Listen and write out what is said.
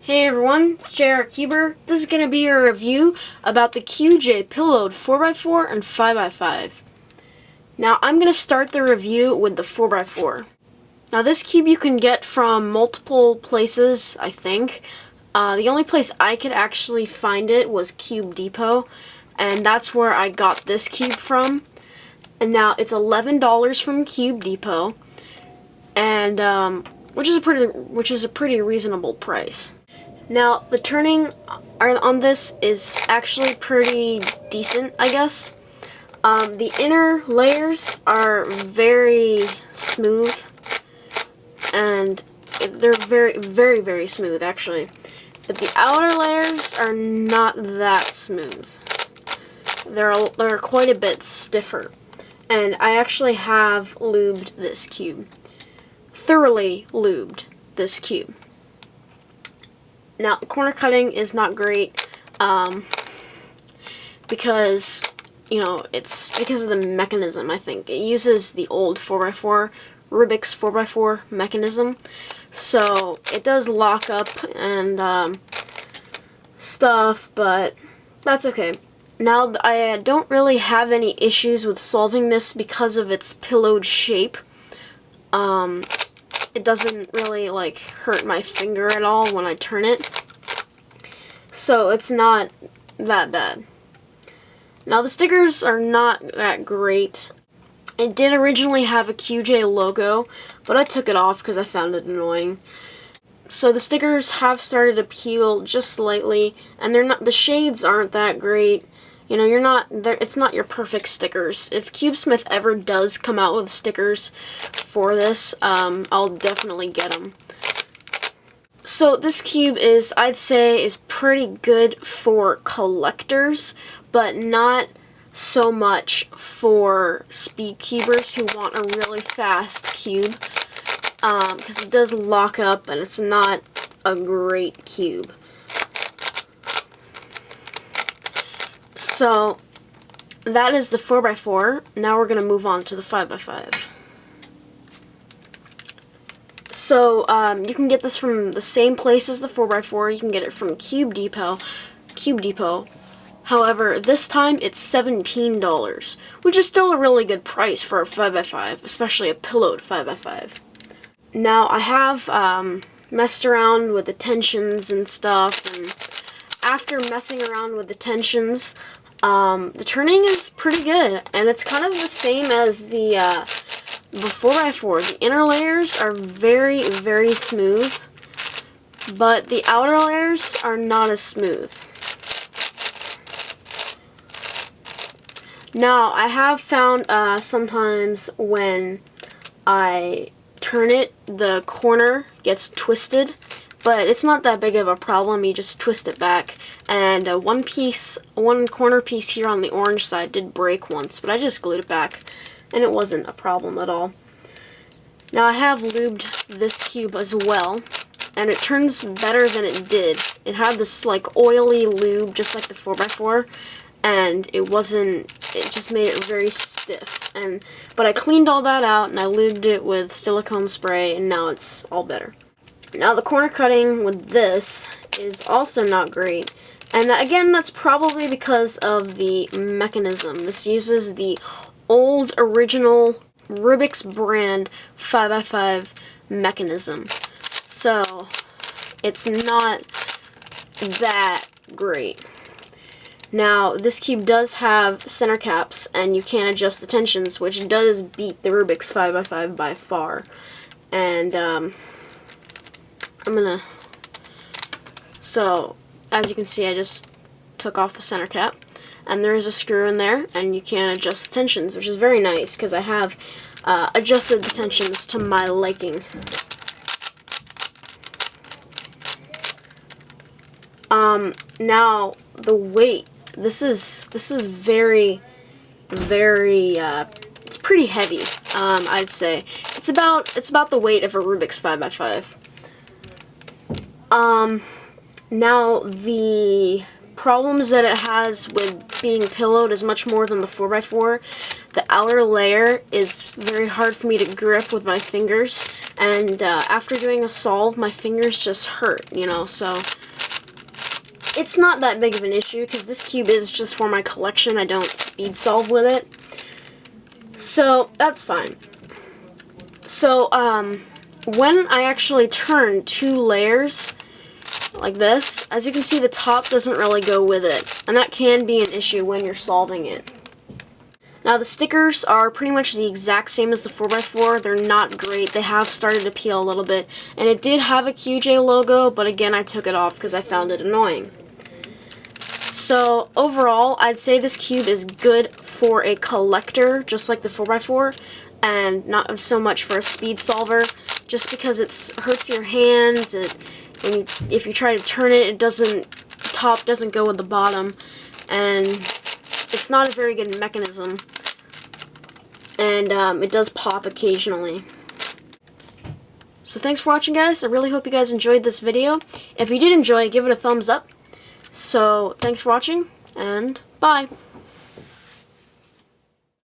Hey everyone, it's JRCuber. This is going to be a review about the QJ Pillowed 4x4 and 5x5. Now I'm going to start the review with the 4x4. Now this cube you can get from multiple places, I think. The only place I could actually find it was Cube Depot, and that's where I got this cube from. And now it's $11 from Cube Depot, and which is a pretty reasonable price. Now, the turning on this is actually pretty decent, I guess. The inner layers are very smooth, and they're very smooth, actually. But the outer layers are not that smooth. They're quite a bit stiffer. And I actually have lubed this cube. Thoroughly lubed this cube. Now, the corner cutting is not great, because, it's because of the mechanism, I think. It uses the old 4x4, Rubik's 4x4 mechanism, so it does lock up and, stuff, but that's okay. Now, I don't really have any issues with solving this because of its pillowed shape. It doesn't really, hurt my finger at all when I turn it. So it's not that bad. Now, the stickers are not that great. It did originally have a QJ logo, but I took it off because I found it annoying. So the stickers have started to peel just slightly, and the shades aren't that great. It's not your perfect stickers. If CubeSmith ever does come out with stickers for this, I'll definitely get them. So this cube I'd say, is pretty good for collectors, but not so much for speed cubers who want a really fast cube, because it does lock up and it's not a great cube. So, that is the 4x4. Now we're going to move on to the 5x5. So, you can get this from the same place as the 4x4. You can get it from Cube Depot. However, this time it's $17, which is still a really good price for a 5x5, especially a pillowed 5x5. Now, I have messed around with the tensions and stuff, and after messing around with the tensions, the turning is pretty good, and it's kind of the same as the 4x4. The inner layers are very smooth, but the outer layers are not as smooth. Now, I have found sometimes when I turn it, the corner gets twisted, but it's not that big of a problem. You just twist it back, and one corner piece here on the orange side did break once, but I just glued it back, and it wasn't a problem at all. Now, I have lubed this cube as well, and it turns better than it did. It had this oily lube, just like the 4x4, and it just made it very stiff. But I cleaned all that out, and I lubed it with silicone spray, and now it's all better. Now, the corner cutting with this is also not great, and again, that's probably because of the mechanism. This uses the old original Rubik's brand 5x5 mechanism, so it's not that great. Now, this cube does have center caps, and you can adjust the tensions, which does beat the Rubik's 5x5 by far. And so, as you can see, I just took off the center cap, and there is a screw in there, and you can adjust the tensions, which is very nice, because I have adjusted the tensions to my liking. Now, the weight. This is very, it's pretty heavy, I'd say. It's about the weight of a Rubik's 5x5. Now, the problems that it has with being pillowed is much more than the 4x4. The outer layer is very hard for me to grip with my fingers, and after doing a solve, my fingers just hurt, so it's not that big of an issue because this cube is just for my collection. I don't speed solve with it. So that's fine. So when I actually turn 2 layers like this, as you can see, the top doesn't really go with it, and that can be an issue when you're solving it. Now the stickers are pretty much the exact same as the 4x4. They're not great. They have started to peel a little bit, and it did have a QJ logo, but again I took it off because I found it annoying. So overall, I'd say this cube is good for a collector, just like the 4x4, and not so much for a speed solver, just because it hurts your hands. If you try to turn it, top doesn't go with the bottom, and it's not a very good mechanism, and it does pop occasionally. So thanks for watching, guys. I really hope you guys enjoyed this video. If you did enjoy, give it a thumbs up. So thanks for watching, and bye!